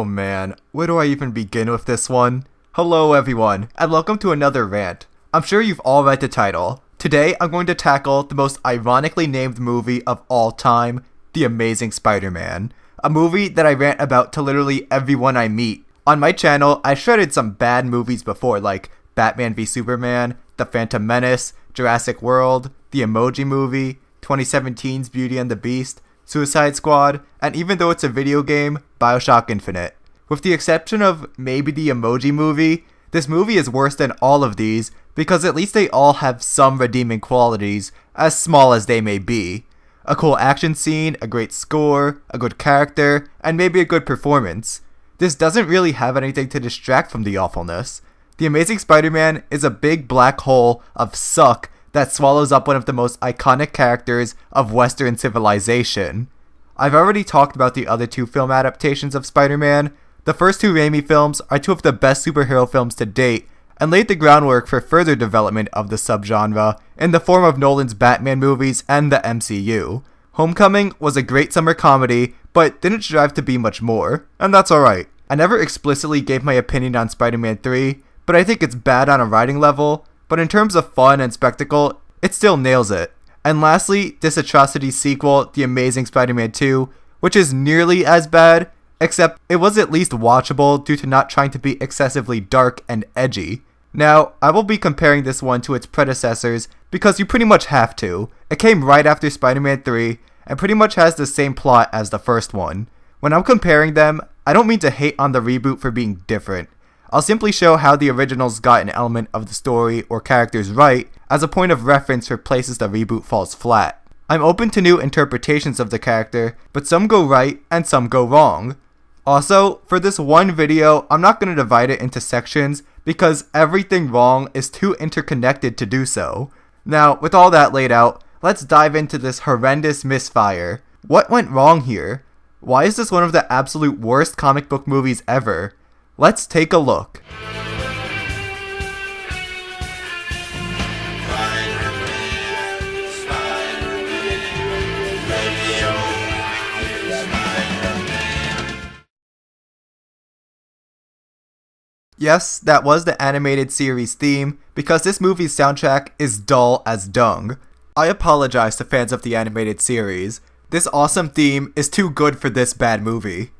Oh man, where do I even begin with this one? Hello everyone, and welcome to another rant. I'm sure you've all read the title. Today I'm going to tackle the most ironically named movie of all time, The Amazing Spider-Man. A movie that I rant about to literally everyone I meet. On my channel, I shredded some bad movies before like Batman v Superman, The Phantom Menace, Jurassic World, The Emoji Movie, 2017's Beauty and the Beast, Suicide Squad, and even though it's a video game, BioShock Infinite. With the exception of maybe the Emoji Movie, this movie is worse than all of these because at least they all have some redeeming qualities, as small as they may be. A cool action scene, a great score, a good character, and maybe a good performance. This doesn't really have anything to distract from the awfulness. The Amazing Spider-Man is a big black hole of suck that swallows up one of the most iconic characters of Western civilization. I've already talked about the other two film adaptations of Spider-Man. The first two Raimi films are two of the best superhero films to date, and laid the groundwork for further development of the subgenre in the form of Nolan's Batman movies and the MCU. Homecoming was a great summer comedy, but didn't strive to be much more, and that's alright. I never explicitly gave my opinion on Spider-Man 3, but I think it's bad on a writing level, but in terms of fun and spectacle, it still nails it. And lastly, this atrocity sequel, The Amazing Spider-Man 2, which is nearly as bad, except it was at least watchable due to not trying to be excessively dark and edgy. Now, I will be comparing this one to its predecessors because you pretty much have to. It came right after Spider-Man 3 and pretty much has the same plot as the first one. When I'm comparing them, I don't mean to hate on the reboot for being different. I'll simply show how the originals got an element of the story or characters right as a point of reference for places the reboot falls flat. I'm open to new interpretations of the character, but some go right and some go wrong. Also, for this one video, I'm not going to divide it into sections because everything wrong is too interconnected to do so. Now, with all that laid out, let's dive into this horrendous misfire. What went wrong here? Why is this one of the absolute worst comic book movies ever? Let's take a look. Yes, that was the animated series theme, because this movie's soundtrack is dull as dung. I apologize to fans of the animated series. This awesome theme is too good for this bad movie.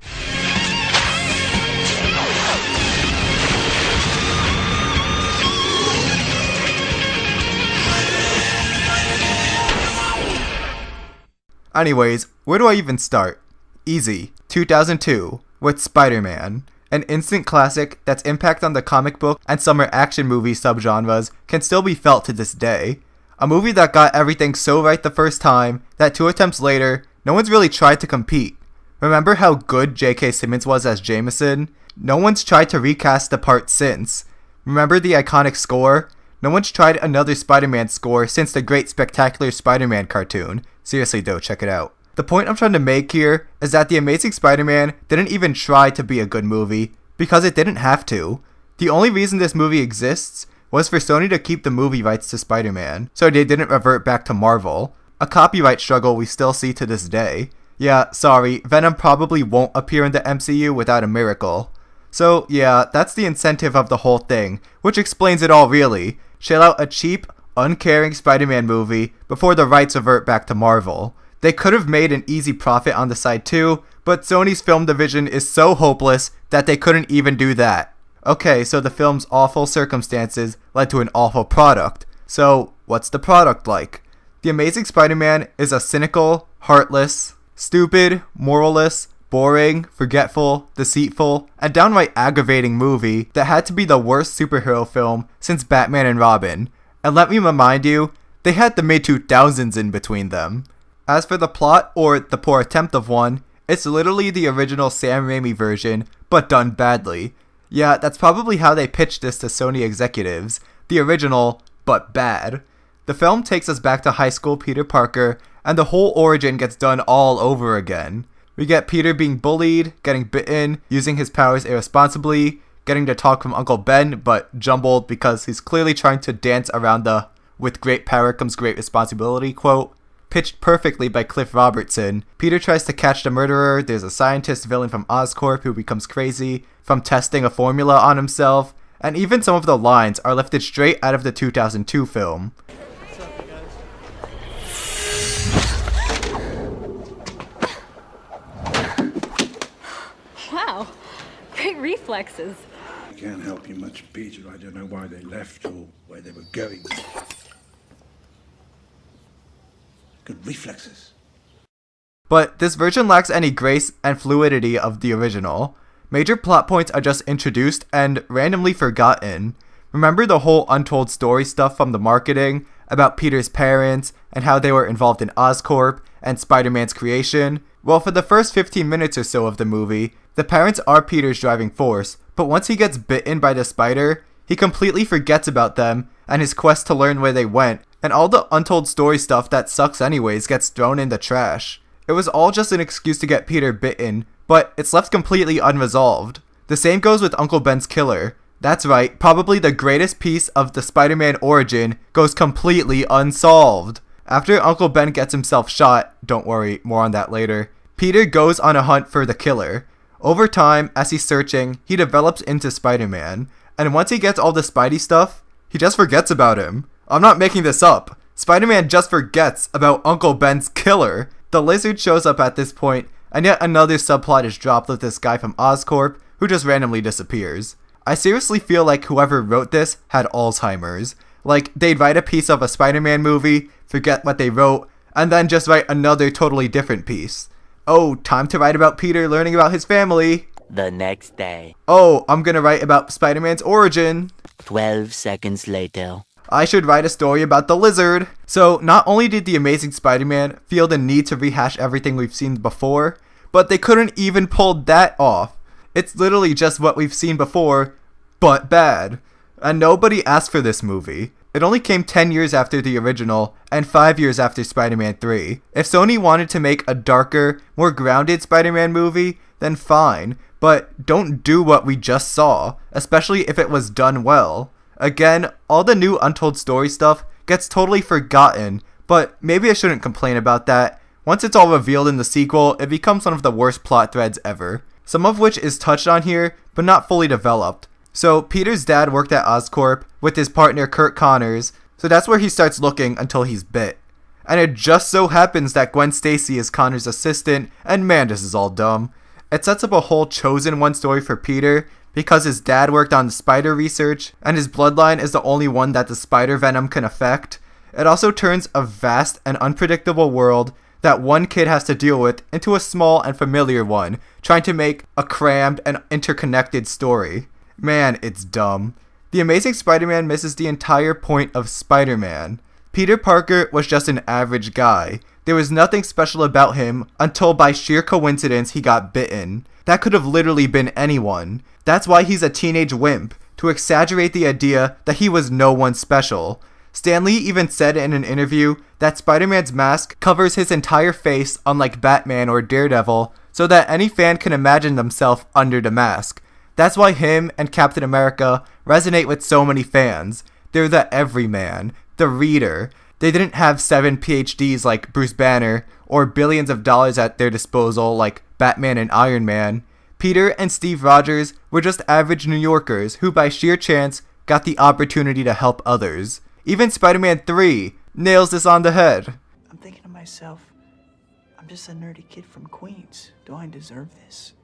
Anyways, where do I even start? Easy. 2002, with Spider-Man. An instant classic that's impact on the comic book and summer action movie subgenres can still be felt to this day. A movie that got everything so right the first time that 2 attempts later, no one's really tried to compete. Remember how good J.K. Simmons was as Jameson? No one's tried to recast the part since. Remember the iconic score? No one's tried another Spider-Man score since the Great Spectacular Spider-Man cartoon. Seriously though, check it out. The point I'm trying to make here is that The Amazing Spider-Man didn't even try to be a good movie, because it didn't have to. The only reason this movie exists was for Sony to keep the movie rights to Spider-Man, so they didn't revert back to Marvel. A copyright struggle we still see to this day. Yeah, sorry, Venom probably won't appear in the MCU without a miracle. So yeah, that's the incentive of the whole thing, which explains it all really. Shell out a cheap, uncaring Spider-Man movie before the rights revert back to Marvel. They could have made an easy profit on the side too, but Sony's film division is so hopeless that they couldn't even do that. Okay, so the film's awful circumstances led to an awful product. So, what's the product like? The Amazing Spider-Man is a cynical, heartless, stupid, moralless, boring, forgetful, deceitful, and downright aggravating movie that had to be the worst superhero film since Batman and Robin. And let me remind you, they had the mid-2000s in between them. As for the plot, or the poor attempt of one, it's literally the original Sam Raimi version, but done badly. Yeah, that's probably how they pitched this to Sony executives. The original, but bad. The film takes us back to high school Peter Parker, and the whole origin gets done all over again. We get Peter being bullied, getting bitten, using his powers irresponsibly, getting to talk from Uncle Ben, but jumbled because he's clearly trying to dance around the "with great power comes great responsibility" quote. pitched perfectly by Cliff Robertson. Peter tries to catch the murderer, there's a scientist villain from Oscorp who becomes crazy from testing a formula on himself, and even some of the lines are lifted straight out of the 2002 film. Wow, great reflexes. I can't help you much, Peter. I don't know why they left or where they were going. Good reflexes. But this version lacks any grace and fluidity of the original. Major plot points are just introduced and randomly forgotten. Remember the whole untold story stuff from the marketing about Peter's parents and how they were involved in Oscorp and Spider-Man's creation? Well, for the first 15 minutes or so of the movie, the parents are Peter's driving force, but once he gets bitten by the spider, he completely forgets about them and his quest to learn where they went, and all the untold story stuff that sucks anyways gets thrown in the trash. It was all just an excuse to get Peter bitten, but it's left completely unresolved. The same goes with Uncle Ben's killer. That's right, probably the greatest piece of the Spider-Man origin goes completely unsolved. After Uncle Ben gets himself shot, don't worry, more on that later, Peter goes on a hunt for the killer. Over time, as he's searching, he develops into Spider-Man, and once he gets all the Spidey stuff, he just forgets about him. I'm not making this up. Spider-Man just forgets about Uncle Ben's killer. The Lizard shows up at this point, and yet another subplot is dropped with this guy from Oscorp who just randomly disappears. I seriously feel like whoever wrote this had Alzheimer's. Like, they'd write a piece of a Spider-Man movie, forget what they wrote, and then just write another totally different piece. Oh, time to write about Peter learning about his family. The next day. Oh, I'm gonna write about Spider-Man's origin. 12 seconds later. I should write a story about the Lizard. So, not only did the Amazing Spider-Man feel the need to rehash everything we've seen before, but they couldn't even pull that off. It's literally just what we've seen before, but bad. And nobody asked for this movie. It only came 10 years after the original, and 5 years after Spider-Man 3. If Sony wanted to make a darker, more grounded Spider-Man movie, then fine, but don't do what we just saw, especially if it was done well. Again, all the new untold story stuff gets totally forgotten, but maybe I shouldn't complain about that. Once it's all revealed in the sequel, it becomes one of the worst plot threads ever. Some of which is touched on here, but not fully developed. So, Peter's dad worked at Oscorp with his partner Kurt Connors, so that's where he starts looking until he's bit. And it just so happens that Gwen Stacy is Connors' assistant, and man, this is all dumb. It sets up a whole chosen one story for Peter, because his dad worked on the spider research, and his bloodline is the only one that the spider venom can affect. It also turns a vast and unpredictable world that one kid has to deal with into a small and familiar one, trying to make a crammed and interconnected story. Man, it's dumb. The Amazing Spider-Man misses the entire point of Spider-Man. Peter Parker was just an average guy. There was nothing special about him until by sheer coincidence he got bitten. That could have literally been anyone. That's why he's a teenage wimp, to exaggerate the idea that he was no one special. Stan Lee even said in an interview that Spider-Man's mask covers his entire face, unlike Batman or Daredevil, so that any fan can imagine themselves under the mask. That's why him and Captain America resonate with so many fans. They're the everyman, the reader. They didn't have 7 PhDs like Bruce Banner, or billions of dollars at their disposal like Batman and Iron Man. Peter and Steve Rogers were just average New Yorkers who by sheer chance got the opportunity to help others. Even Spider-Man 3 nails this on the head. I'm thinking to myself, I'm just a nerdy kid from Queens. Do I deserve this?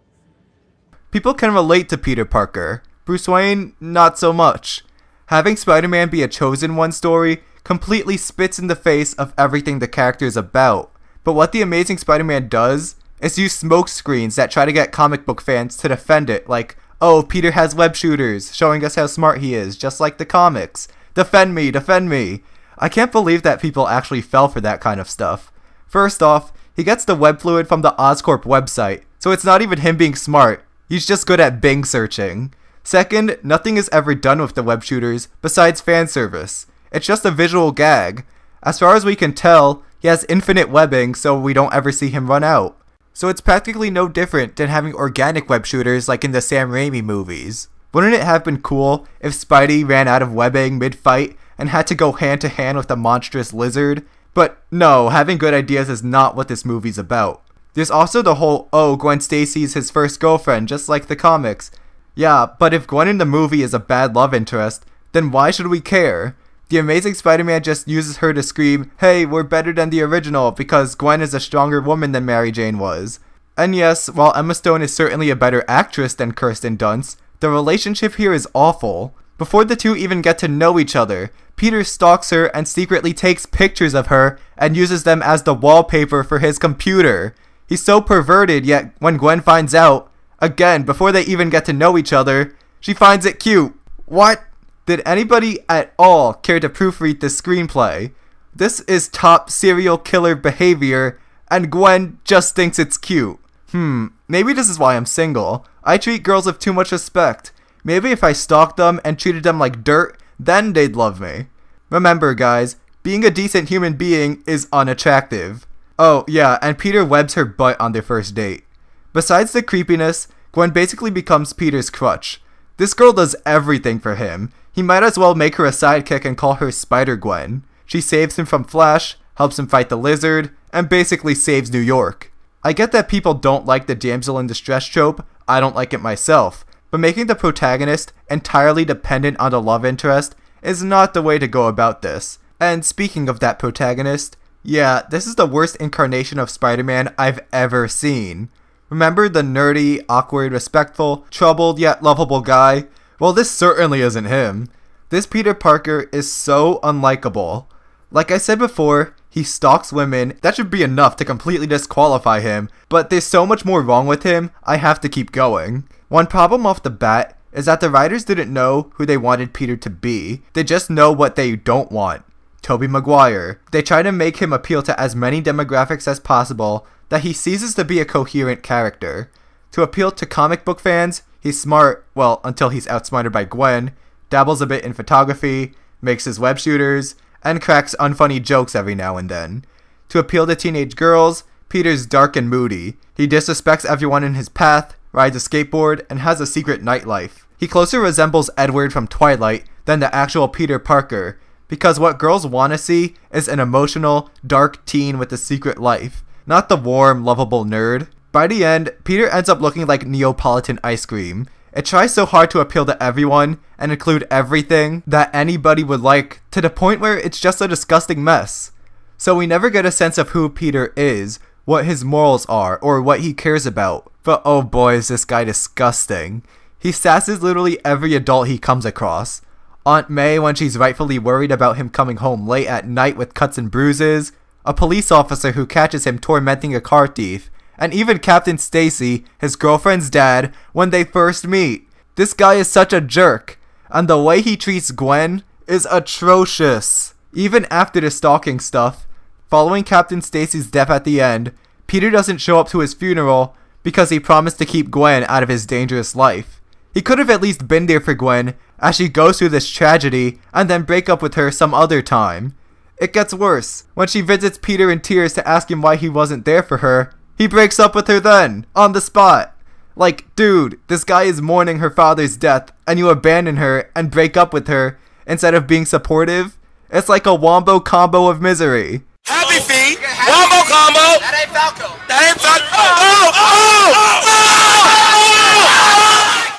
People can relate to Peter Parker. Bruce Wayne, not so much. Having Spider-Man be a chosen one story completely spits in the face of everything the character is about. But what the Amazing Spider-Man does is use smoke screens that try to get comic book fans to defend it, like, oh, Peter has web shooters, showing us how smart he is, just like the comics. Defend me, defend me. I can't believe that people actually fell for that kind of stuff. First off, he gets the web fluid from the Oscorp website, so it's not even him being smart. He's just good at Bing searching. Second, nothing is ever done with the web shooters besides fan service. It's just a visual gag. As far as we can tell, he has infinite webbing, so we don't ever see him run out. So it's practically no different than having organic web shooters like in the Sam Raimi movies. Wouldn't it have been cool if Spidey ran out of webbing mid-fight and had to go hand-to-hand with a monstrous lizard? But no, having good ideas is not what this movie's about. There's also the whole, oh, Gwen Stacy's his first girlfriend, just like the comics. Yeah, but if Gwen in the movie is a bad love interest, then why should we care? The Amazing Spider-Man just uses her to scream, hey, we're better than the original, because Gwen is a stronger woman than Mary Jane was. And yes, while Emma Stone is certainly a better actress than Kirsten Dunst, the relationship here is awful. Before the two even get to know each other, Peter stalks her and secretly takes pictures of her and uses them as the wallpaper for his computer. He's so perverted, yet when Gwen finds out, again, before they even get to know each other, she finds it cute. What? Did anybody at all care to proofread this screenplay? This is top serial killer behavior, and Gwen just thinks it's cute. Maybe this is why I'm single. I treat girls with too much respect. Maybe if I stalked them and treated them like dirt, then they'd love me. Remember, guys, being a decent human being is unattractive. Oh, yeah, and Peter webs her butt on their first date. Besides the creepiness, Gwen basically becomes Peter's crutch. This girl does everything for him. He might as well make her a sidekick and call her Spider-Gwen. She saves him from Flash, helps him fight the Lizard, and basically saves New York. I get that people don't like the damsel in distress trope, I don't like it myself, but making the protagonist entirely dependent on the love interest is not the way to go about this. And speaking of that protagonist, yeah, this is the worst incarnation of Spider-Man I've ever seen. Remember the nerdy, awkward, respectful, troubled yet lovable guy? Well, this certainly isn't him. This Peter Parker is so unlikable. Like I said before, he stalks women. That should be enough to completely disqualify him, but there's so much more wrong with him, I have to keep going. One problem off the bat is that the writers didn't know who they wanted Peter to be. They just know what they don't want. Tobey Maguire. They try to make him appeal to as many demographics as possible that he ceases to be a coherent character. To appeal to comic book fans, he's smart, well, until he's outsmarted by Gwen, dabbles a bit in photography, makes his web shooters, and cracks unfunny jokes every now and then. To appeal to teenage girls, Peter's dark and moody. He disrespects everyone in his path, rides a skateboard, and has a secret nightlife. He closer resembles Edward from Twilight than the actual Peter Parker, because what girls want to see is an emotional, dark teen with a secret life, not the warm, lovable nerd. By the end, Peter ends up looking like Neapolitan ice cream. It tries so hard to appeal to everyone and include everything that anybody would like, to the point where it's just a disgusting mess. So we never get a sense of who Peter is, what his morals are, or what he cares about. But oh boy, is this guy disgusting. He sasses literally every adult he comes across. Aunt May when she's rightfully worried about him coming home late at night with cuts and bruises, a police officer who catches him tormenting a car thief, and even Captain Stacy, his girlfriend's dad, when they first meet. This guy is such a jerk, and the way he treats Gwen is atrocious. Even after the stalking stuff, following Captain Stacy's death at the end, Peter doesn't show up to his funeral because he promised to keep Gwen out of his dangerous life. He could have at least been there for Gwen as she goes through this tragedy and then break up with her some other time. It gets worse. When she visits Peter in tears to ask him why he wasn't there for her, he breaks up with her then, on the spot. Like, dude, this guy is mourning her father's death, and you abandon her and break up with her instead of being supportive? It's like a wombo combo of misery. Happy feet, wombo combo. That ain't Falco. That ain't Falco.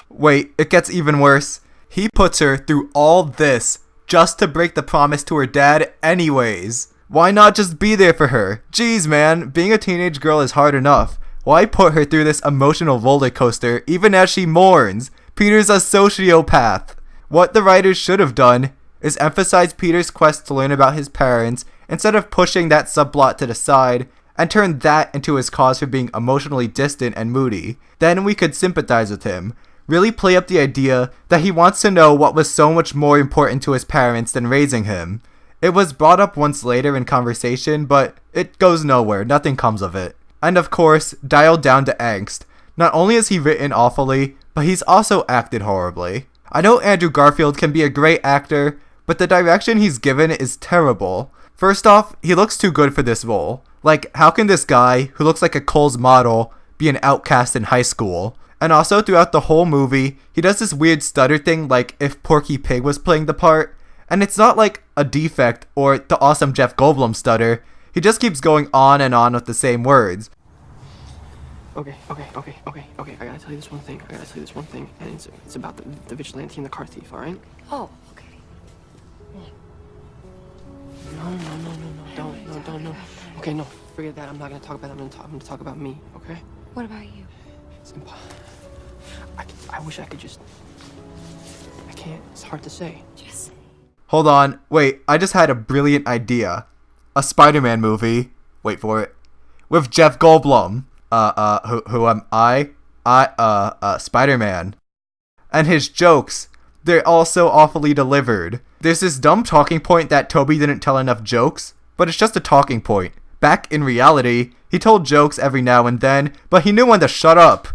Wait, it gets even worse. He puts her through all this just to break the promise to her dad anyways. Why not just be there for her? Jeez, man, being a teenage girl is hard enough. Why put her through this emotional roller coaster even as she mourns? Peter's a sociopath. What the writers should have done is emphasize Peter's quest to learn about his parents instead of pushing that subplot to the side and turn that into his cause for being emotionally distant and moody. Then we could sympathize with him. Really play up the idea that he wants to know what was so much more important to his parents than raising him. It was brought up once later in conversation, but it goes nowhere, nothing comes of it. And of course, dialed down to angst. Not only is he written awfully, but he's also acted horribly. I know Andrew Garfield can be a great actor, but the direction he's given is terrible. First off, he looks too good for this role. Like, how can this guy, who looks like a Kohl's model, be an outcast in high school? And also throughout the whole movie, he does this weird stutter thing like if Porky Pig was playing the part. And it's not like a defect or the awesome Jeff Goldblum stutter. He just keeps going on and on with the same words. Okay. I gotta tell you this one thing. And it's about the vigilante and the car thief, alright? Oh, okay. No, don't. Okay, no, forget that. I'm not gonna talk about that. I'm gonna talk about me, okay? What about you? It's impossible. I wish I could just... I can't. It's hard to say. Just... Hold on, wait, I just had a brilliant idea. A Spider-Man movie, wait for it, with Jeff Goldblum. Who am I? Spider-Man. And his jokes, they're all so awfully delivered. There's this dumb talking point that Toby didn't tell enough jokes, but it's just a talking point. Back in reality, he told jokes every now and then, but he knew when to shut up.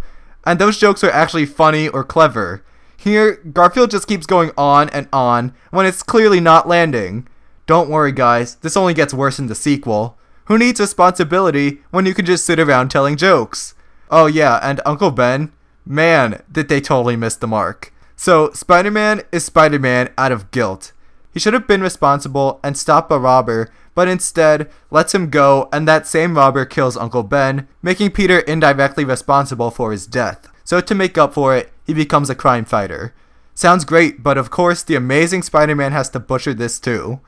And those jokes are actually funny or clever. Here, Garfield just keeps going on and on when it's clearly not landing. Don't worry guys, this only gets worse in the sequel. Who needs responsibility when you can just sit around telling jokes? Oh yeah, and Uncle Ben? Man, did they totally miss the mark. So, Spider-Man is Spider-Man out of guilt. He should have been responsible and stopped a robber, but instead lets him go, and that same robber kills Uncle Ben, making Peter indirectly responsible for his death. So to make up for it, he becomes a crime fighter. Sounds great, but of course the amazing Spider-Man has to butcher this too.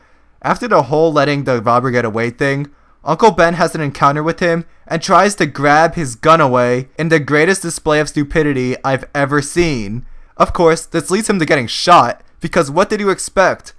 After the whole letting the robber get away thing, Uncle Ben has an encounter with him and tries to grab his gun away in the greatest display of stupidity I've ever seen. Of course, this leads him to getting shot, because what did you expect?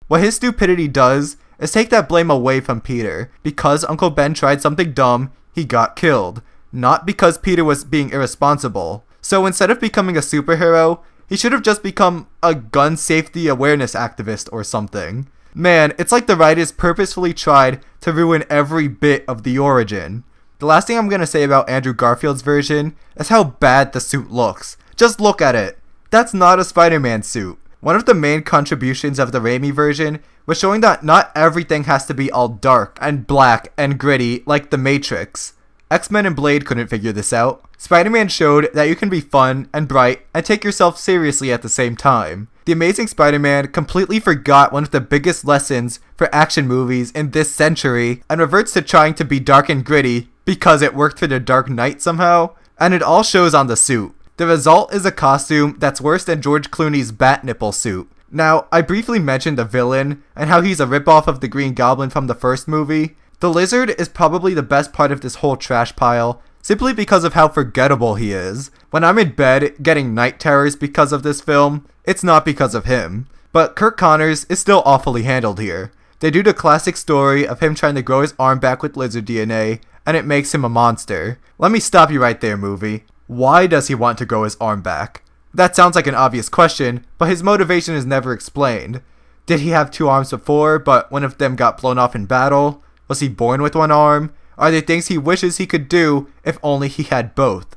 What his stupidity does is take that blame away from Peter. Because Uncle Ben tried something dumb, he got killed. Not because Peter was being irresponsible. So instead of becoming a superhero, he should have just become a gun safety awareness activist or something. Man, it's like the writers purposefully tried to ruin every bit of the origin. The last thing I'm gonna say about Andrew Garfield's version is how bad the suit looks. Just look at it. That's not a Spider-Man suit. One of the main contributions of the Raimi version was showing that not everything has to be all dark and black and gritty like The Matrix. X-Men and Blade couldn't figure this out. Spider-Man showed that you can be fun and bright and take yourself seriously at the same time. The Amazing Spider-Man completely forgot one of the biggest lessons for action movies in this century and reverts to trying to be dark and gritty because it worked for The Dark Knight somehow, and it all shows on the suit. The result is a costume that's worse than George Clooney's bat nipple suit. Now, I briefly mentioned the villain and how he's a ripoff of the Green Goblin from the first movie. The Lizard is probably the best part of this whole trash pile, simply because of how forgettable he is. When I'm in bed getting night terrors because of this film, it's not because of him. But Kirk Connors is still awfully handled here. They do the classic story of him trying to grow his arm back with lizard DNA, and it makes him a monster. Let me stop you right there, movie. Why does he want to grow his arm back? That sounds like an obvious question, but his motivation is never explained. Did he have two arms before, but one of them got blown off in battle? Was he born with one arm? Are there things he wishes he could do if only he had both?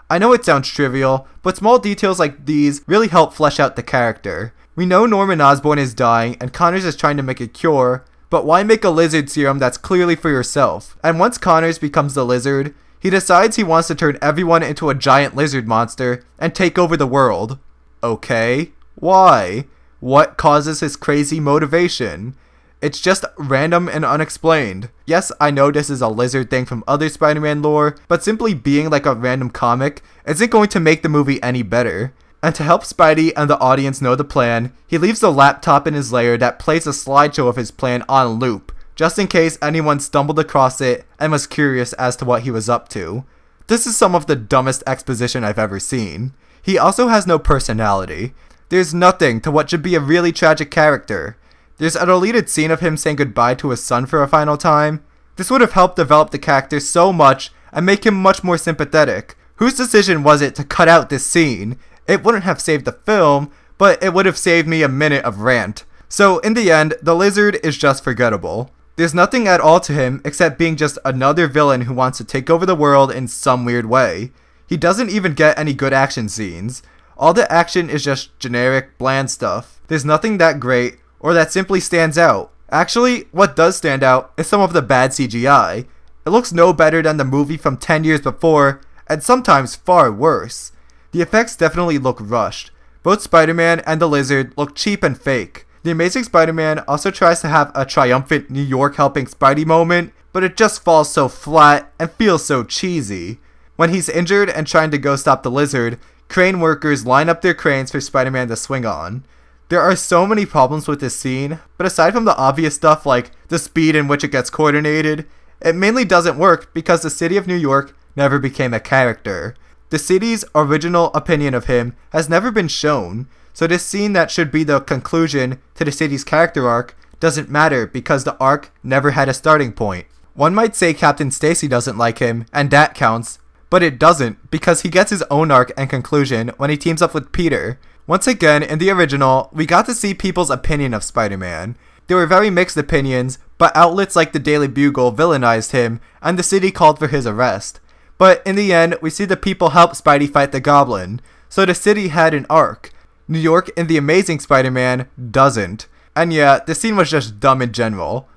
I know it sounds trivial, but small details like these really help flesh out the character. We know Norman Osborn is dying and Connors is trying to make a cure, but why make a lizard serum that's clearly for yourself? And once Connors becomes the lizard, he decides he wants to turn everyone into a giant lizard monster and take over the world. Okay, why? What causes his crazy motivation? It's just random and unexplained. Yes, I know this is a lizard thing from other Spider-Man lore, but simply being like a random comic isn't going to make the movie any better. And to help Spidey and the audience know the plan, he leaves a laptop in his lair that plays a slideshow of his plan on loop, just in case anyone stumbled across it and was curious as to what he was up to. This is some of the dumbest exposition I've ever seen. He also has no personality. There's nothing to what should be a really tragic character. There's a deleted scene of him saying goodbye to his son for a final time. This would have helped develop the character so much and make him much more sympathetic. Whose decision was it to cut out this scene? It wouldn't have saved the film, but it would have saved me a minute of rant. So in the end, the lizard is just forgettable. There's nothing at all to him except being just another villain who wants to take over the world in some weird way. He doesn't even get any good action scenes. All the action is just generic, bland stuff. There's nothing that great or that simply stands out. Actually, what does stand out is some of the bad CGI. It looks no better than the movie from 10 years before, and sometimes far worse. The effects definitely look rushed. Both Spider-Man and the Lizard look cheap and fake. The Amazing Spider-Man also tries to have a triumphant New York helping Spidey moment, but it just falls so flat and feels so cheesy. When he's injured and trying to go stop the Lizard, crane workers line up their cranes for Spider-Man to swing on. There are so many problems with this scene, but aside from the obvious stuff like the speed in which it gets coordinated, it mainly doesn't work because the city of New York never became a character. The city's original opinion of him has never been shown, so this scene that should be the conclusion to the city's character arc doesn't matter because the arc never had a starting point. One might say Captain Stacy doesn't like him, and that counts, but it doesn't because he gets his own arc and conclusion when he teams up with Peter. Once again, in the original, we got to see people's opinion of Spider-Man. There were very mixed opinions, but outlets like the Daily Bugle villainized him, and the city called for his arrest. But in the end, we see the people help Spidey fight the Goblin, so the city had an arc. New York in The Amazing Spider-Man doesn't. And yeah, the scene was just dumb in general.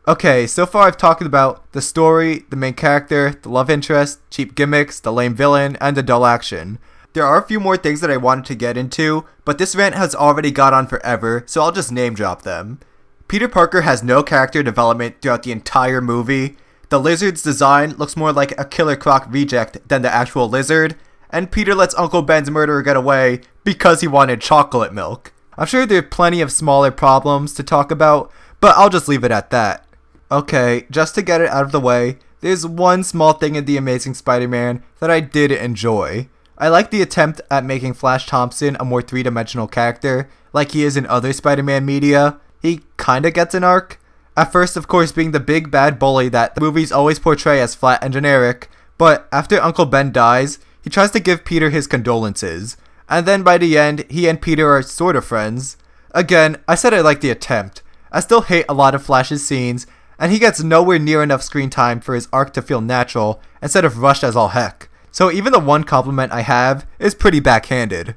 Okay, so far I've talked about the story, the main character, the love interest, cheap gimmicks, the lame villain, and the dull action. There are a few more things that I wanted to get into, but this rant has already gone on forever, so I'll just name drop them. Peter Parker has no character development throughout the entire movie. The Lizard's design looks more like a Killer Croc reject than the actual Lizard, and Peter lets Uncle Ben's murderer get away because he wanted chocolate milk. I'm sure there are plenty of smaller problems to talk about, but I'll just leave it at that. Okay, just to get it out of the way, there's one small thing in The Amazing Spider-Man that I did enjoy. I like the attempt at making Flash Thompson a more three-dimensional character, like he is in other Spider-Man media. He kinda gets an arc. At first, of course, being the big bad bully that the movies always portray as flat and generic, but after Uncle Ben dies, he tries to give Peter his condolences, and then by the end, he and Peter are sort of friends. Again, I said I like the attempt. I still hate a lot of Flash's scenes, and he gets nowhere near enough screen time for his arc to feel natural instead of rushed as all heck. So even the one compliment I have is pretty backhanded.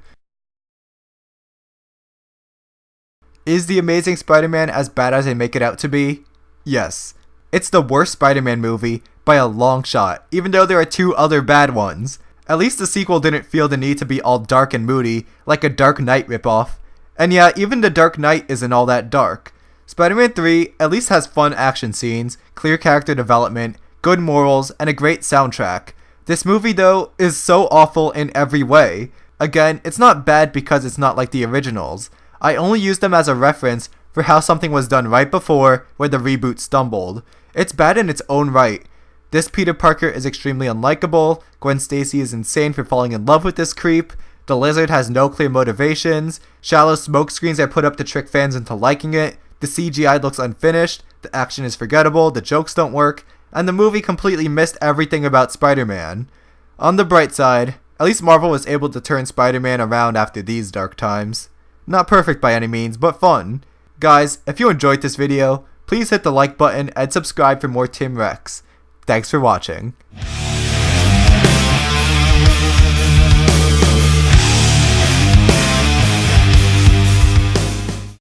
Is The Amazing Spider-Man as bad as they make it out to be? Yes. It's the worst Spider-Man movie by a long shot, even though there are two other bad ones. At least the sequel didn't feel the need to be all dark and moody, like a Dark Knight ripoff. And yeah, even The Dark Knight isn't all that dark. Spider-Man 3 at least has fun action scenes, clear character development, good morals, and a great soundtrack. This movie, though, is so awful in every way. Again, it's not bad because it's not like the originals. I only use them as a reference for how something was done right before where the reboot stumbled. It's bad in its own right. This Peter Parker is extremely unlikable, Gwen Stacy is insane for falling in love with this creep, the Lizard has no clear motivations, shallow smokescreens are put up to trick fans into liking it, the CGI looks unfinished, the action is forgettable, the jokes don't work, and the movie completely missed everything about Spider-Man. On the bright side, at least Marvel was able to turn Spider-Man around after these dark times. Not perfect by any means, but fun. Guys, if you enjoyed this video, please hit the like button and subscribe for more Tim Rex. Thanks for watching.